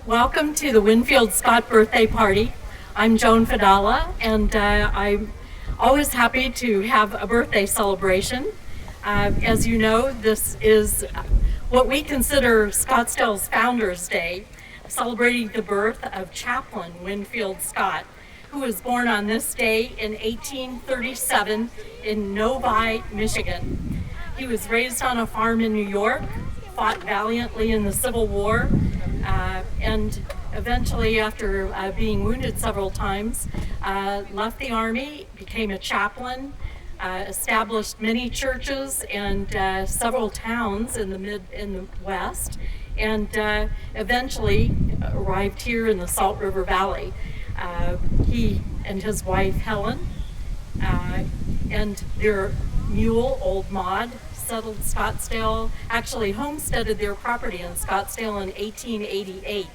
Welcome to the Winfield Scott Birthday Party. I'm Joan Fadala, and I'm always happy to have a birthday celebration. As you know, this is what we consider Scottsdale's Founders Day, celebrating the birth of Chaplain Winfield Scott, who was born on this day in 1837 in Novi, Michigan. He was raised on a farm in New York, fought valiantly in the Civil War, and eventually, after being wounded several times, left the Army, became a chaplain, established many churches and several towns in the West, and eventually arrived here in the Salt River Valley. He and his wife Helen and their mule, Old Maud, settled Scottsdale, actually homesteaded their property in Scottsdale in 1888.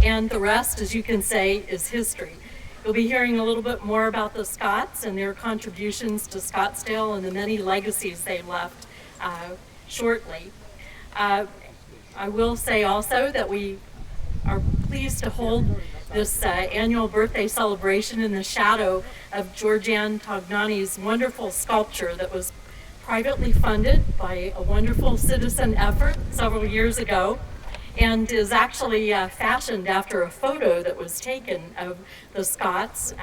And the rest, as you can say, is history. You'll be hearing a little bit more about the Scotts and their contributions to Scottsdale and the many legacies they left shortly. I will say also that we are pleased to hold this annual birthday celebration in the shadow of Georgianne Tognani's wonderful sculpture that was privately funded by a wonderful citizen effort several years ago, and is actually fashioned after a photo that was taken of the Scotts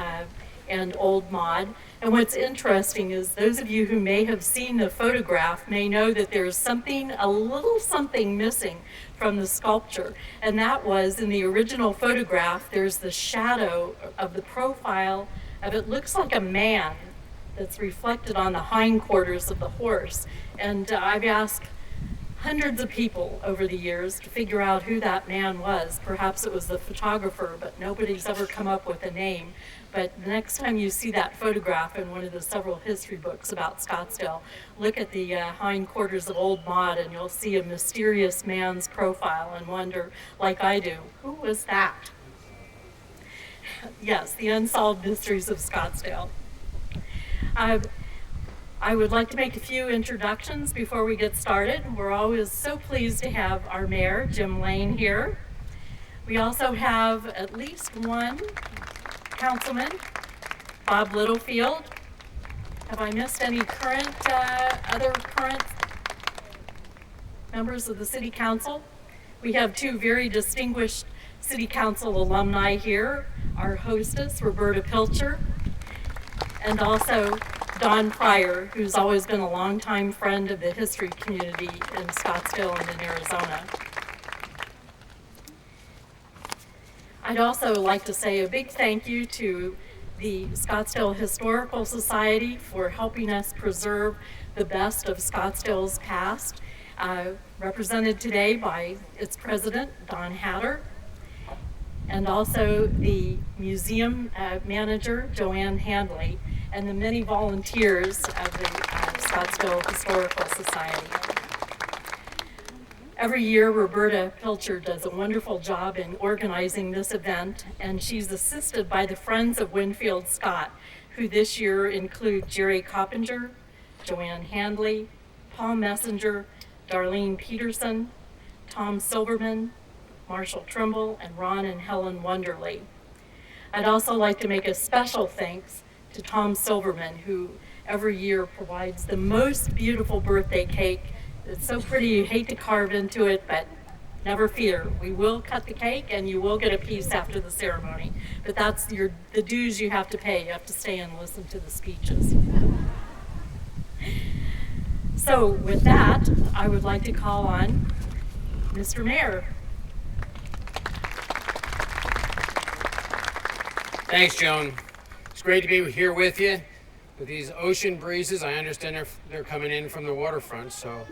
and Old Maud. And what's interesting is those of you who may have seen the photograph may know that there's a little something missing from the sculpture. And that was, in the original photograph, there's the shadow of the profile of, it looks like a man that's reflected on the hindquarters of the horse. And I've asked hundreds of people over the years to figure out who that man was. Perhaps it was the photographer, but nobody's ever come up with a name. But the next time you see that photograph in one of the several history books about Scottsdale, look at the hindquarters of Old Maud and you'll see a mysterious man's profile and wonder, like I do, who was that? Yes, the unsolved mysteries of Scottsdale. I would like to make a few introductions before we get started. We're always so pleased to have our mayor, Jim Lane, here. We also have at least one councilman, Bob Littlefield. Have I missed any other current members of the City Council? We have two very distinguished City Council alumni here, our hostess, Roberta Pilcher, and also Don Pryor, who's always been a longtime friend of the history community in Scottsdale and in Arizona. I'd also like to say a big thank you to the Scottsdale Historical Society for helping us preserve the best of Scottsdale's past, represented today by its president, Don Hatter, and also the museum manager, Joanne Handley, and the many volunteers of the Scottsdale Historical Society. Every year, Roberta Pilcher does a wonderful job in organizing this event, and she's assisted by the Friends of Winfield Scott, who this year include Jerry Coppinger, Joanne Handley, Paul Messenger, Darlene Peterson, Tom Silverman, Marshall Trimble, and Ron and Helen Wonderly. I'd also like to make a special thanks to Tom Silverman, who every year provides the most beautiful birthday cake. It's so pretty you hate to carve into it, but never fear. We will cut the cake and you will get a piece after the ceremony. But that's the dues you have to pay. You have to stay and listen to the speeches. So with that, I would like to call on Mr. Mayor. Thanks, Joan. It's great to be here with you. With these ocean breezes, I understand they're coming in from the waterfront, so.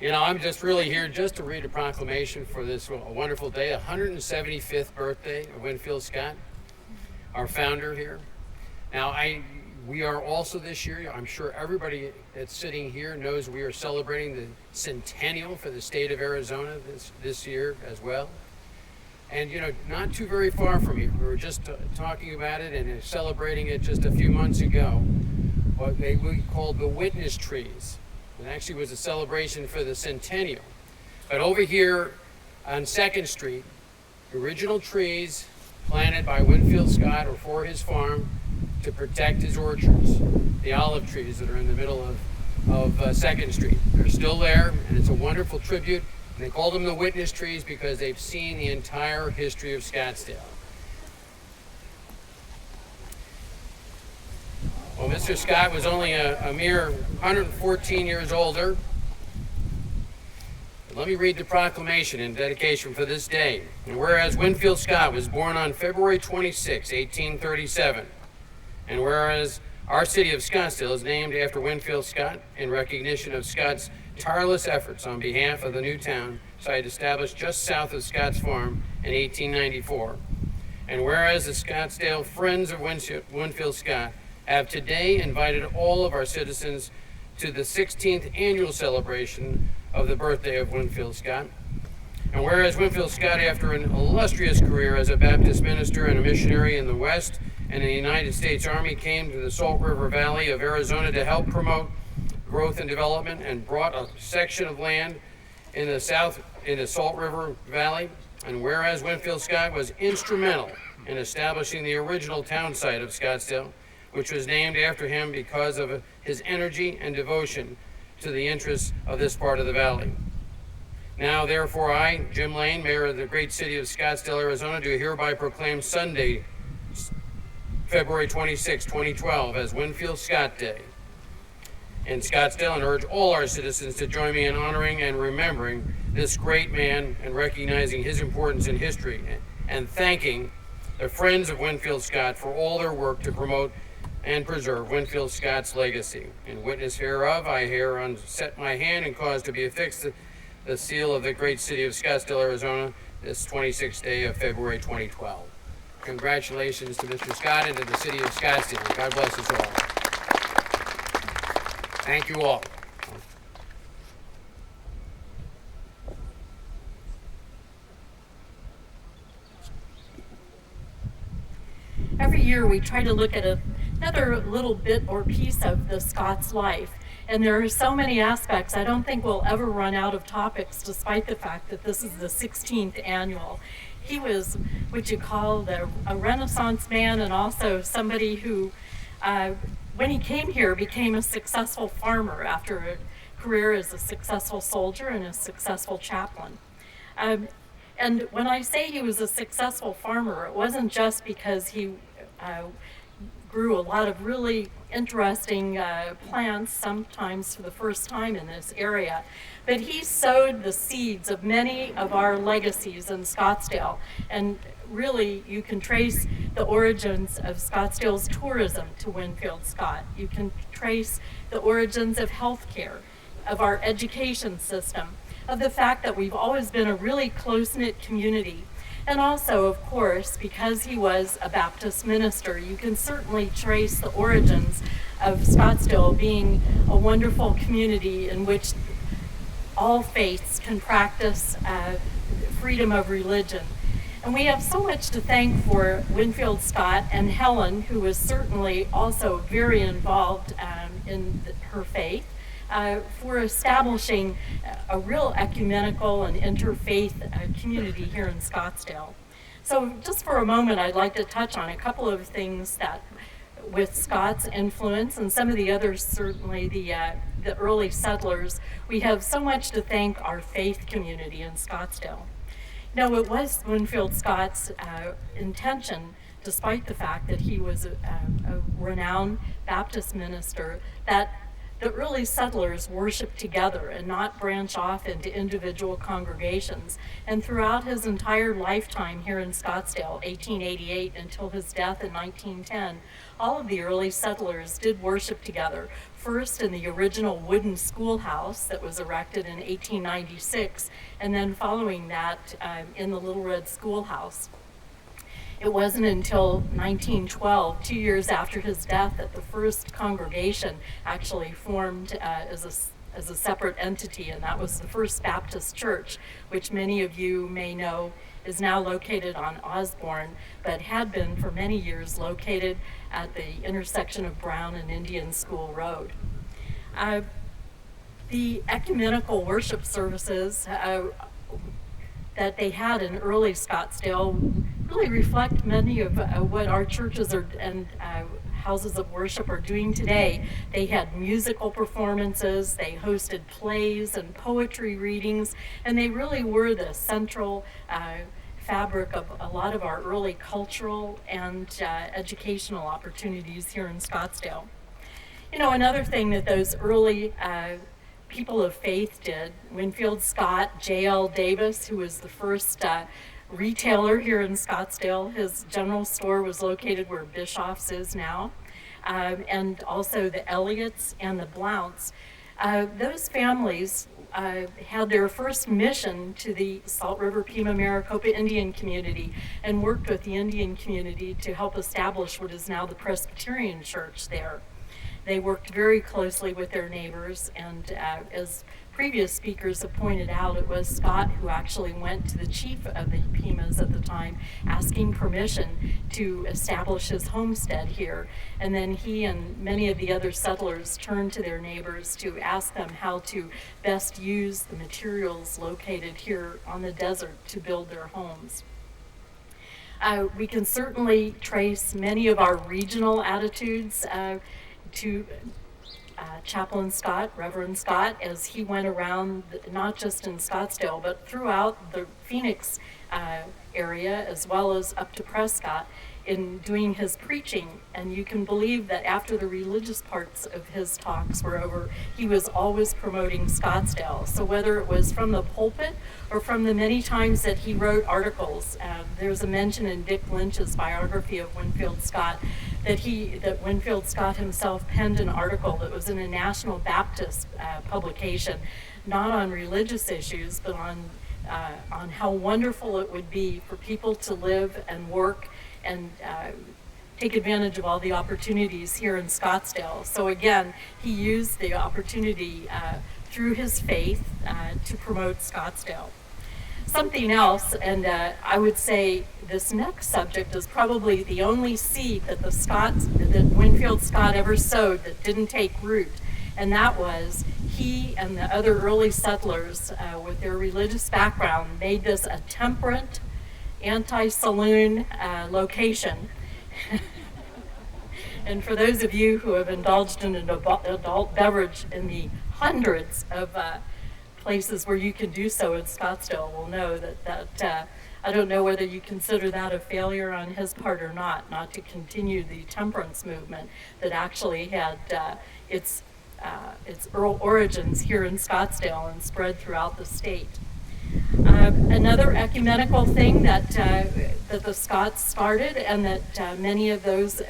I'm just really here just to read a proclamation for this wonderful day, 175th birthday of Winfield Scott, our founder here. Now, we are also this year, I'm sure everybody that's sitting here knows we are celebrating the centennial for the state of Arizona this year as well. And not too very far from here, we were just talking about it and celebrating it just a few months ago, what we called the witness trees. It actually was a celebration for the centennial. But over here on 2nd Street, original trees planted by Winfield Scott or for his farm to protect his orchards, the olive trees that are in the middle of 2nd Street. They're still there, and it's a wonderful tribute. And they call them the witness trees because they've seen the entire history of Scottsdale. Well, Mr. Scott was only a mere 114 years older. Let me read the proclamation in dedication for this day. And whereas Winfield Scott was born on February 26, 1837, and whereas our city of Scottsdale is named after Winfield Scott in recognition of Scott's tireless efforts on behalf of the new town site established just south of Scott's Farm in 1894, and whereas the Scottsdale Friends of Winfield Scott have today invited all of our citizens to the 16th annual celebration of the birthday of Winfield Scott. And whereas Winfield Scott, after an illustrious career as a Baptist minister and a missionary in the West and in the United States Army, came to the Salt River Valley of Arizona to help promote growth and development, and brought a section of land in the south in the Salt River Valley. And whereas Winfield Scott was instrumental in establishing the original town site of Scottsdale, which was named after him because of his energy and devotion to the interests of this part of the valley. Now, therefore, I, Jim Lane, Mayor of the great city of Scottsdale, Arizona, do hereby proclaim Sunday, February 26, 2012, as Winfield Scott Day in Scottsdale, and urge all our citizens to join me in honoring and remembering this great man and recognizing his importance in history, and thanking the Friends of Winfield Scott for all their work to promote and preserve Winfield Scott's legacy. In witness hereof, I hereon set my hand and cause to be affixed the seal of the great city of Scottsdale, Arizona, this 26th day of February 2012. Congratulations to Mr. Scott and to the city of Scottsdale. God bless us all. Thank you all. Every year we try to look at another little bit or piece of the Scott's life. And there are so many aspects, I don't think we'll ever run out of topics, despite the fact that this is the 16th annual. He was what you call a Renaissance man, and also somebody who, when he came here, became a successful farmer after a career as a successful soldier and a successful chaplain. And when I say he was a successful farmer, it wasn't just because he grew a lot of really interesting plants, sometimes for the first time in this area, but he sowed the seeds of many of our legacies in Scottsdale. And really, you can trace the origins of Scottsdale's tourism to Winfield Scott. You can trace the origins of healthcare, of our education system, of the fact that we've always been a really close-knit community. And also, of course, because he was a Baptist minister, you can certainly trace the origins of Scottsdale being a wonderful community in which all faiths can practice freedom of religion. And we have so much to thank for Winfield Scott and Helen, who was certainly also very involved in her faith, for establishing a real ecumenical and interfaith community here in Scottsdale. So just for a moment, I'd like to touch on a couple of things that with Scott's influence and some of the others, certainly the early settlers, we have so much to thank our faith community in Scottsdale. Now, it was Winfield Scott's intention, despite the fact that he was a renowned Baptist minister, that the early settlers worshiped together and not branch off into individual congregations. And throughout his entire lifetime here in Scottsdale, 1888 until his death in 1910, all of the early settlers did worship together, first in the original wooden schoolhouse that was erected in 1896, and then following that in the Little Red Schoolhouse. It wasn't until 1912, 2 years after his death, that the first congregation actually formed as a separate entity, and that was the First Baptist Church, which many of you may know is now located on Osborne, but had been for many years located at the intersection of Brown and Indian School Road. The ecumenical worship services that they had in early Scottsdale really reflect many of what our churches and houses of worship are doing today. They had musical performances, they hosted plays and poetry readings, and they really were the central fabric of a lot of our early cultural and educational opportunities here in Scottsdale. You know, another thing that those early people of faith did, Winfield Scott, J.L. Davis, who was the first retailer here in Scottsdale. His general store was located where Bischoff's is now, and also the Elliots and the Blounts. Those families had their first mission to the Salt River Pima Maricopa Indian community and worked with the Indian community to help establish what is now the Presbyterian Church there. They worked very closely with their neighbors, and as previous speakers have pointed out, it was Scott who actually went to the chief of the Pimas at the time asking permission to establish his homestead here. And then he and many of the other settlers turned to their neighbors to ask them how to best use the materials located here on the desert to build their homes. We can certainly trace many of our regional attitudes to Chaplain Scott, Reverend Scott, as he went around, not just in Scottsdale, but throughout the Phoenix area, as well as up to Prescott, in doing his preaching. And you can believe that after the religious parts of his talks were over, he was always promoting Scottsdale. So whether it was from the pulpit or from the many times that he wrote articles, there's a mention in Dick Lynch's biography of Winfield Scott that Winfield Scott himself penned an article that was in a National Baptist publication, not on religious issues, but on how wonderful it would be for people to live and work and take advantage of all the opportunities here in Scottsdale. So again, he used the opportunity through his faith to promote Scottsdale. Something else, and I would say this next subject is probably the only seed that that Winfield Scott ever sowed that didn't take root, and that was he and the other early settlers with their religious background made this a temperate, anti-saloon location. And for those of you who have indulged in an adult beverage in the hundreds of places where you can do so in Scottsdale will know that I don't know whether you consider that a failure on his part or not to continue the temperance movement that actually had its origins here in Scottsdale and spread throughout the state. Another ecumenical thing that the Scots started and that many of those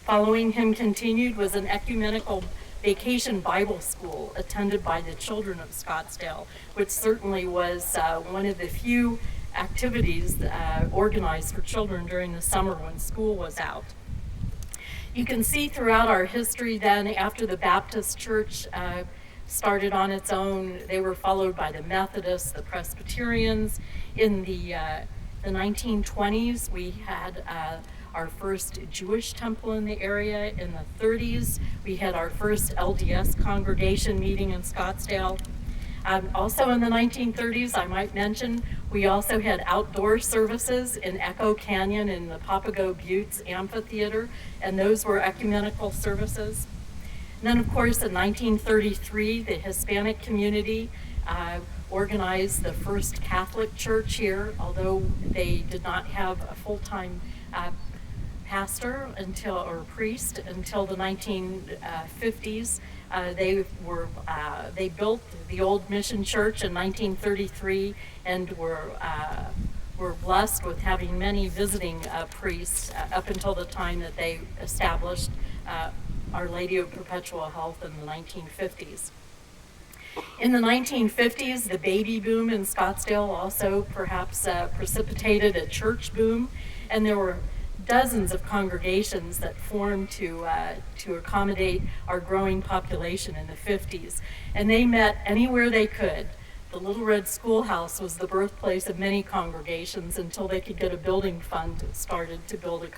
following him continued was an ecumenical vacation Bible school attended by the children of Scottsdale, which certainly was one of the few activities organized for children during the summer when school was out. You can see throughout our history then, after the Baptist Church started on its own, they were followed by the Methodists, the Presbyterians. In the 1920s, we had our first Jewish temple in the area. In the 30s, we had our first LDS congregation meeting in Scottsdale. Also in the 1930s, I might mention, we also had outdoor services in Echo Canyon in the Papago Buttes Amphitheater, and those were ecumenical services. And then, of course, in 1933, the Hispanic community organized the first Catholic church here, although they did not have a full-time pastor or priest until the 1950s. They built the old mission church in 1933 and were blessed with having many visiting priests up until the time that they established Our Lady of Perpetual Health in the 1950s. In the 1950s, the baby boom in Scottsdale also perhaps precipitated a church boom, and there were dozens of congregations that formed to accommodate our growing population in the 50s. And they met anywhere they could. The Little Red Schoolhouse was the birthplace of many congregations until they could get a building fund started to build a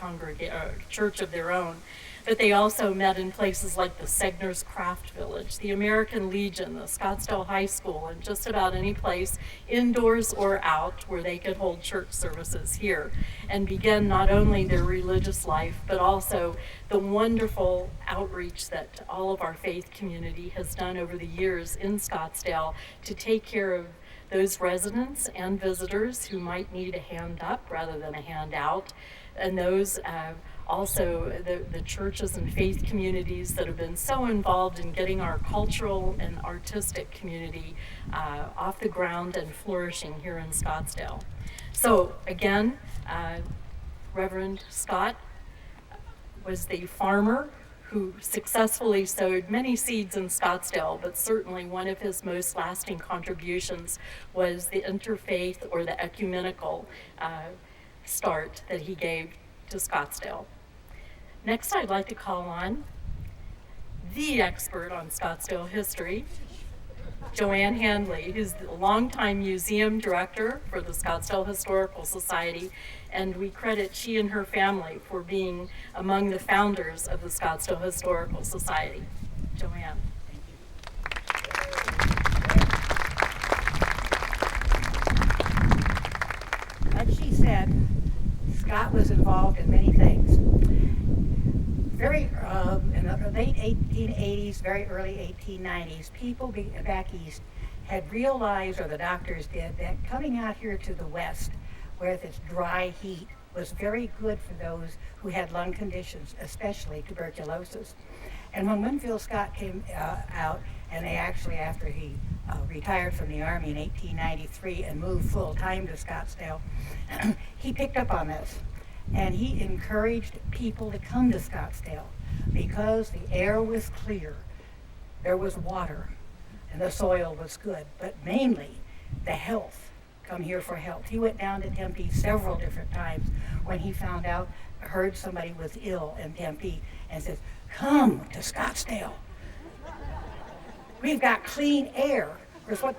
church of their own. but they also met in places like the Segner's Craft Village, the American Legion, the Scottsdale High School, and just about any place, indoors or out, where they could hold church services here and begin not only their religious life, but also the wonderful outreach that all of our faith community has done over the years in Scottsdale to take care of those residents and visitors who might need a hand up rather than a hand out, and those also the churches and faith communities that have been so involved in getting our cultural and artistic community off the ground and flourishing here in Scottsdale. So again, Reverend Scott was the farmer who successfully sowed many seeds in Scottsdale, but certainly one of his most lasting contributions was the interfaith or the ecumenical start that he gave to Scottsdale. Next, I'd like to call on the expert on Scottsdale history, Joanne Handley, who's the longtime museum director for the Scottsdale Historical Society, and we credit she and her family for being among the founders of the Scottsdale Historical Society. Joanne. Like she said, Scott was involved in many things. In the late 1880s, very early 1890s, people back east had realized, or the doctors did, that coming out here to the west, where it's dry heat, was very good for those who had lung conditions, especially tuberculosis. And when Winfield Scott came out, and they actually, after he retired from the Army in 1893 and moved full-time to Scottsdale, he picked up on this. And he encouraged people to come to Scottsdale because the air was clear, there was water, and the soil was good, but mainly the health. Come here for health. He went down to Tempe several different times when he heard somebody was ill in Tempe, and says, "Come to Scottsdale. We've got clean air." Because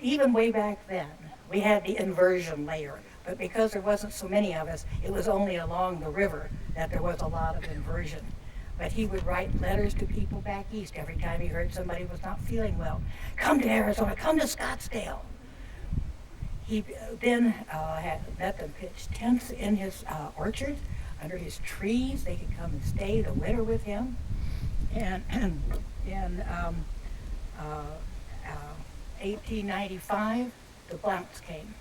even way back then, we had the inversion layer. But because there wasn't so many of us, it was only along the river that there was a lot of inversion. But he would write letters to people back east every time he heard somebody was not feeling well. "Come to Arizona, come to Scottsdale." He then had let them pitch tents in his orchard, under his trees. They could come and stay the winter with him. And in 1895, the Blounts came.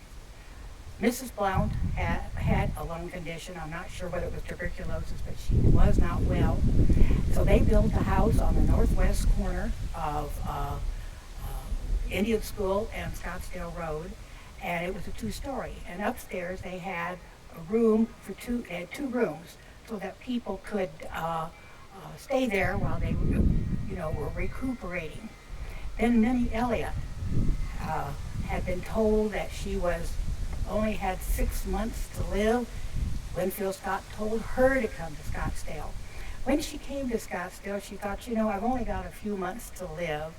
Mrs. Blount had a lung condition. I'm not sure whether it was tuberculosis, but she was not well. So they built a house on the northwest corner of Indian School and Scottsdale Road, and it was a two-story. And upstairs they had a room for two rooms, so that people could stay there while they were recuperating. Then Minnie Elliott had been told that she only had 6 months to live. Winfield Scott told her to come to Scottsdale. When she came to Scottsdale, she thought, I've only got a few months to live,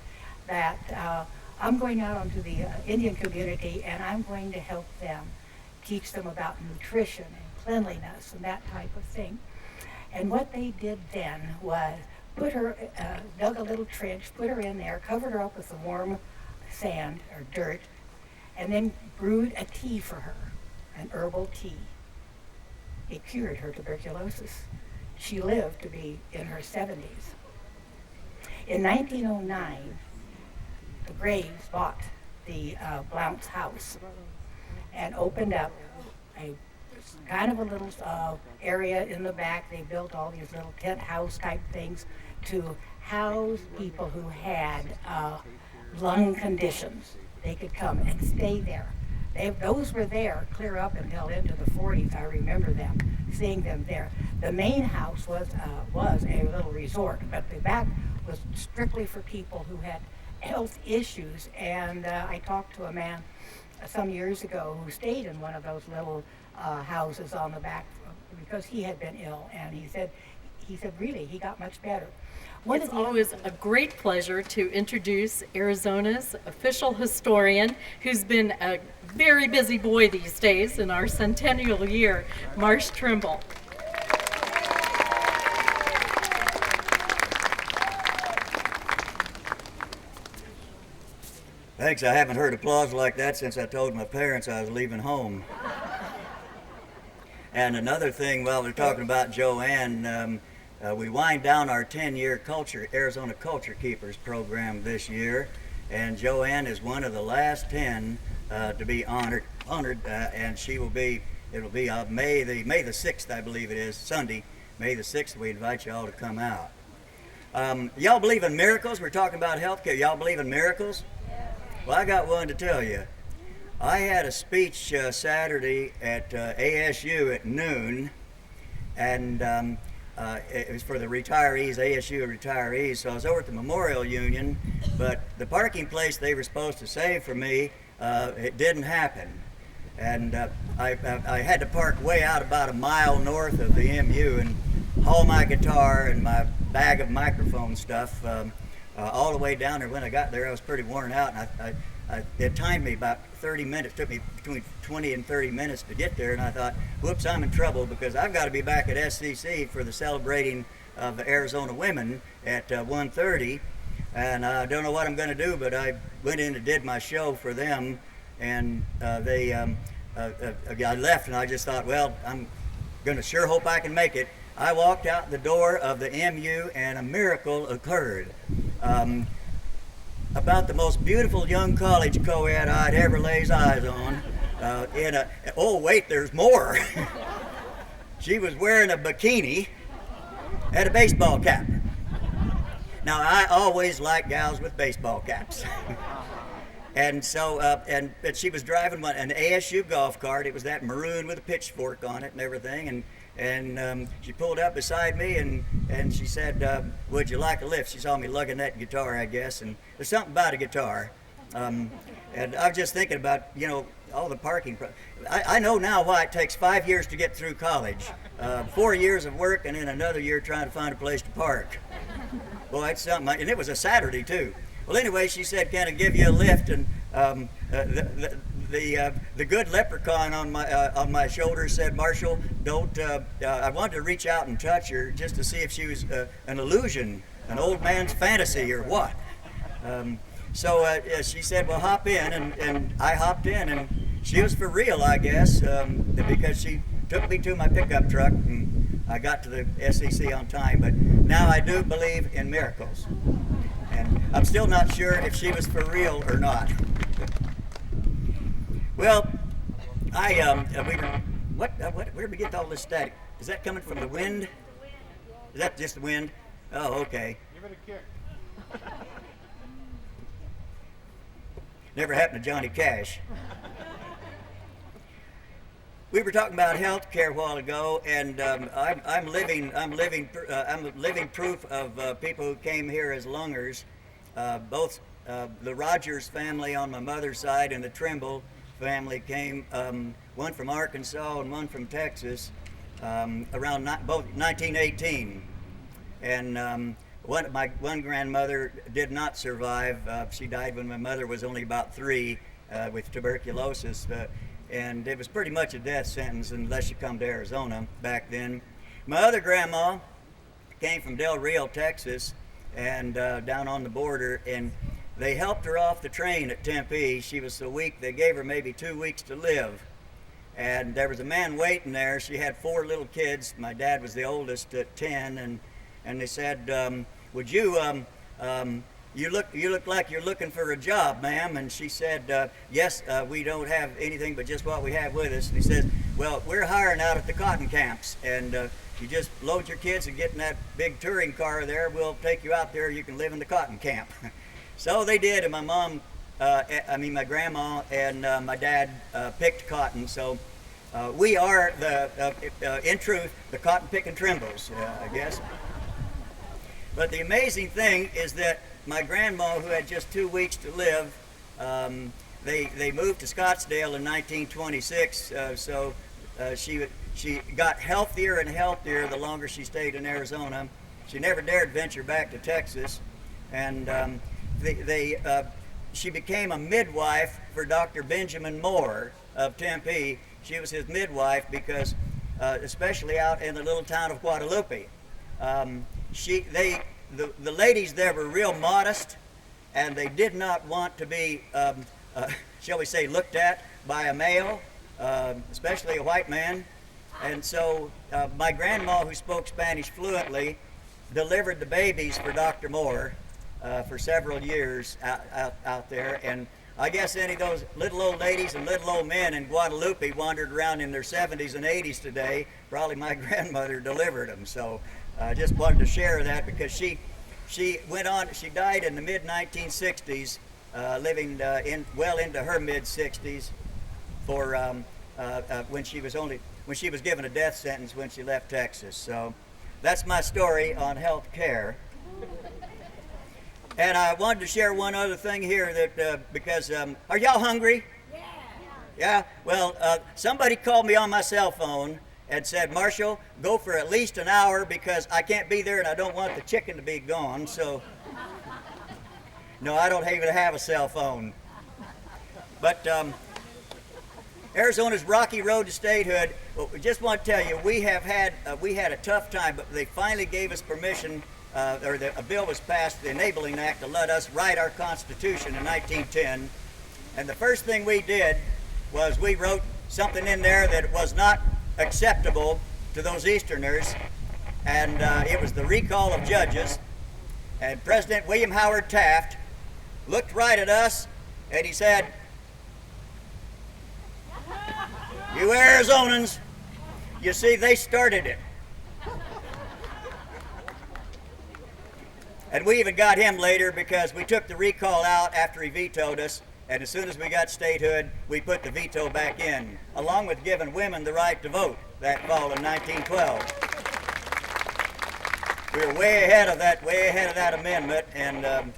that I'm going out onto the Indian community and I'm going to help them, teach them about nutrition and cleanliness and that type of thing. And what they did then was put her, dug a little trench, put her in there, covered her up with the warm sand or dirt, and then brewed a tea for her, an herbal tea. It cured her tuberculosis. She lived to be in her 70s. In 1909, the Graves bought the Blount's house and opened up a kind of a little area in the back. They built all these little tent house type things to house people who had lung conditions. They could come and stay there. Those were there clear up until into the 40s. I remember them, seeing them there. The main house was a little resort, but the back was strictly for people who had health issues. And I talked to a man some years ago who stayed in one of those little houses on the back because he had been ill, and he said really he got much better. It's always a great pleasure to introduce Arizona's official historian, who's been a very busy boy these days in our centennial year, Marsh Trimble. Thanks, I haven't heard applause like that since I told my parents I was leaving home. And another thing, while we're talking about Joanne, we wind down our 10-year Arizona Culture Keepers program this year, and Joanne is one of the last 10 to be honored, and it'll be May the 6th, I believe it is, Sunday, May the 6th. We invite you all to come out. Y'all believe in miracles? We're talking about healthcare. Y'all believe in miracles? Well, I got one to tell you. I had a speech Saturday at ASU at noon, and it was for the retirees, ASU retirees. So I was over at the Memorial Union, but the parking place they were supposed to save for me, it didn't happen. And I had to park way out about a mile north of the MU and haul my guitar and my bag of microphone stuff all the way down there. When I got there, I was pretty worn out, and it timed me about 30 minutes. It took me between 20 and 30 minutes to get there, and I thought, whoops, I'm in trouble because I've got to be back at SCC for the celebrating of the Arizona women at 1:30, and I don't know what I'm going to do, but I went in and did my show for them, and I left, and I just thought, well, I'm going to sure hope I can make it. I walked out the door of the MU, and a miracle occurred. About the most beautiful young college co-ed I'd ever laid eyes on. Oh wait, there's more. She was wearing a bikini and a baseball cap. Now I always like gals with baseball caps. And so, but she was driving an ASU golf cart. It was that maroon with a pitchfork on it and everything. And she pulled up beside me and she said, would you like a lift? She saw me lugging that guitar, I guess, and there's something about a guitar. And I was just thinking about, all the parking. I know now why it takes 5 years to get through college. 4 years of work and then another year trying to find a place to park. Boy, it's something. And it was a Saturday, too. Well, anyway, she said, can I give you a lift? And the good leprechaun on my shoulder said, Marshall, don't. I wanted to reach out and touch her just to see if she was an illusion, an old man's fantasy, or what. So she said, well, hop in, and I hopped in, and she was for real, I guess, because she took me to my pickup truck, and I got to the SEC on time. But now I do believe in miracles, and I'm still not sure if she was for real or not. Well, where did we get all this static? Is that coming from the wind? Is that just the wind? Oh, okay. Give it a kick. Never happened to Johnny Cash. We were talking about health care a while ago, and I'm living proof of people who came here as lungers. Both the Rogers family on my mother's side and the Trimble family came, one from Arkansas and one from Texas, around both 1918. And my one grandmother did not survive. She died when my mother was only about 3 with tuberculosis. And it was pretty much a death sentence unless you come to Arizona back then. My other grandma came from Del Rio, Texas, and down on the border, and they helped her off the train at Tempe. She was so weak, they gave her maybe 2 weeks to live. And there was a man waiting there. She had 4 little kids. My dad was the oldest at 10, and they said, would you, you look like you're looking for a job, ma'am. And she said, yes, we don't have anything but just what we have with us. And he says, well, we're hiring out at the cotton camps, and you just load your kids and get in that big touring car there. We'll take you out there. You can live in the cotton camp. So they did, and my grandma and my dad picked cotton. So we are, in truth, the cotton picking Trimbles, I guess. But the amazing thing is that my grandma, who had just 2 weeks to live, they moved to Scottsdale in 1926. So she got healthier and healthier the longer she stayed in Arizona. She never dared venture back to Texas, and she became a midwife for Dr. Benjamin Moore of Tempe. She was his midwife because, especially out in the little town of Guadalupe, the ladies there were real modest, and they did not want to be, shall we say, looked at by a male, especially a white man. And so my grandma, who spoke Spanish fluently, delivered the babies for Dr. Moore for several years out there. And I guess any of those little old ladies and little old men in Guadalupe wandered around in their 70s and 80s today. Probably my grandmother delivered them. So I just wanted to share that because she went on. She died in the mid 1960s, living well into her mid 60s. For when she was given a death sentence when she left Texas. So that's my story on health care. And I wanted to share one other thing here that because are y'all hungry? Yeah. Well, somebody called me on my cell phone and said, Marshall, go for at least an hour because I can't be there and I don't want the chicken to be gone. So no, I don't even have a cell phone. But Arizona's rocky road to statehood. Well, we just want to tell you, we had a tough time, but they finally gave us permission, a bill was passed, the Enabling Act, to let us write our Constitution in 1910. And the first thing we did was we wrote something in there that was not acceptable to those Easterners, and it was the recall of judges. And President William Howard Taft looked right at us, and he said, "You Arizonans, you see, they started it." And we even got him later because we took the recall out after he vetoed us, and as soon as we got statehood, we put the veto back in, along with giving women the right to vote that fall in 1912. We were way ahead of that amendment, and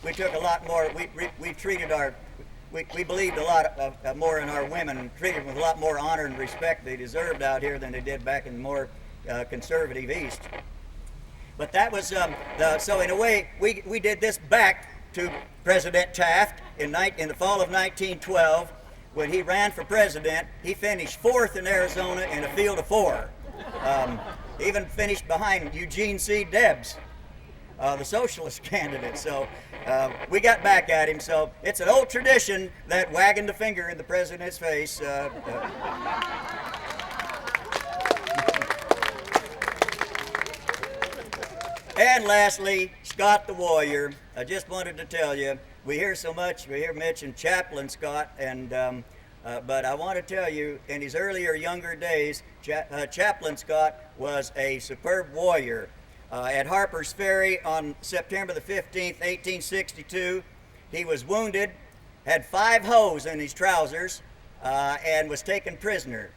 we took a lot more. We treated we believed a lot more in our women and treated them with a lot more honor and respect they deserved out here than they did back in the more conservative East. But that was, so in a way, we did this back to President Taft in the fall of 1912. When he ran for president, he finished 4th in Arizona in a field of 4. Even finished behind Eugene C. Debs, the socialist candidate. So we got back at him. So it's an old tradition, that wagging the finger in the president's face. And lastly, Scott the Warrior. I just wanted to tell you, we hear Mitch and Chaplain Scott, and but I want to tell you, in his earlier, younger days, Chaplain Scott was a superb warrior. At Harper's Ferry on September the 15th, 1862, he was wounded, had 5 holes in his trousers, and was taken prisoner.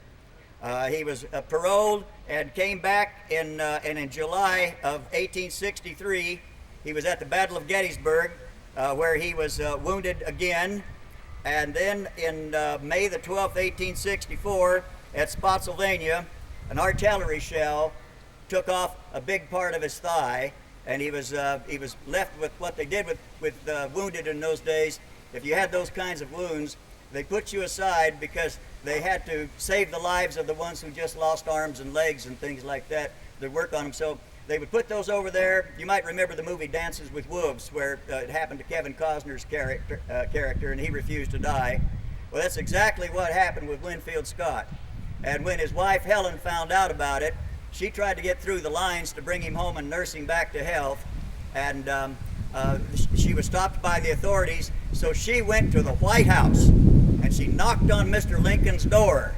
He was paroled and came back and in July of 1863, he was at the Battle of Gettysburg, where he was wounded again. And then in May the 12th, 1864, at Spotsylvania, an artillery shell took off a big part of his thigh, and he was left with what they did with wounded in those days. If you had those kinds of wounds, they put you aside because they had to save the lives of the ones who just lost arms and legs and things like that. They work on them, so they would put those over there. You might remember the movie Dances with Wolves, where it happened to Kevin Costner's character, and he refused to die. Well, that's exactly what happened with Winfield Scott. And when his wife Helen found out about it, she tried to get through the lines to bring him home and nurse him back to health. And she was stopped by the authorities, so she went to the White House and she knocked on Mr. Lincoln's door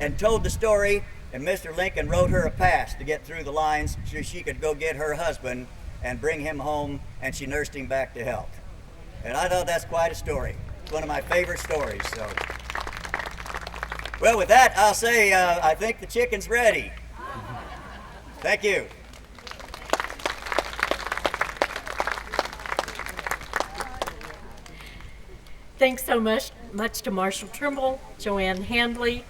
and told the story, and Mr. Lincoln wrote her a pass to get through the lines so she could go get her husband and bring him home, and she nursed him back to health. And I thought that's quite a story. It's one of my favorite stories. So, well, with that, I'll say I think the chicken's ready. Thank you. Thanks so much to Marshall Trimble, Joanne Handley.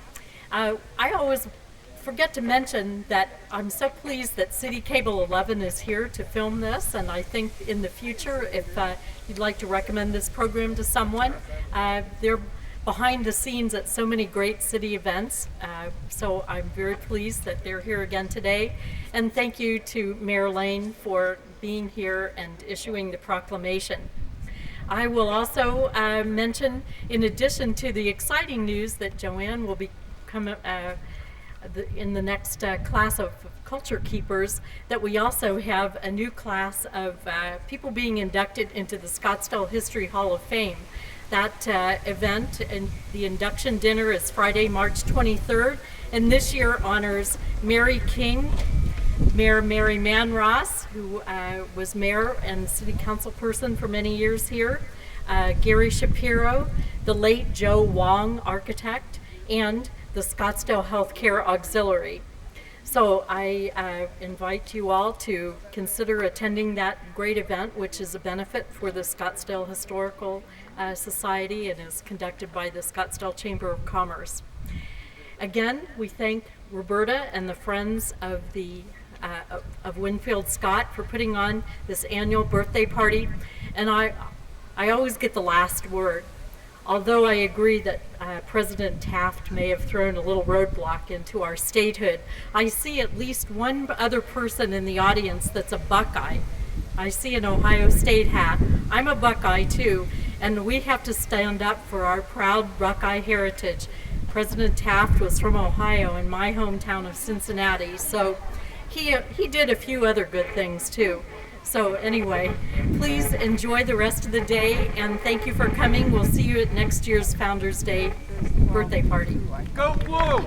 I always forget to mention that I'm so pleased that CityCable 11 is here to film this, and I think in the future, if you'd like to recommend this program to someone, they're behind the scenes at so many great city events. So I'm very pleased that they're here again today. And thank you to Mayor Lane for being here and issuing the proclamation. I will also mention, in addition to the exciting news that Joanne will be in the next class of culture keepers, that we also have a new class of people being inducted into the Scottsdale History Hall of Fame. That event and the induction dinner is Friday, March 23rd, and this year honors Mary King, Mayor Mary Manross, who was mayor and city council person for many years here, Gary Shapiro, the late Joe Wong, architect, and the Scottsdale Healthcare Auxiliary. So I invite you all to consider attending that great event, which is a benefit for the Scottsdale Historical Society and is conducted by the Scottsdale Chamber of Commerce. Again, we thank Roberta and the Friends of of Winfield Scott for putting on this annual birthday party. And I always get the last word. Although I agree that President Taft may have thrown a little roadblock into our statehood, I see at least one other person in the audience that's a Buckeye. I see an Ohio State hat. I'm a Buckeye too, and we have to stand up for our proud Buckeye heritage. President Taft was from Ohio in my hometown of Cincinnati, so he did a few other good things too. So anyway, please enjoy the rest of the day, and thank you for coming. We'll see you at next year's Founders Day birthday party. Go Blue!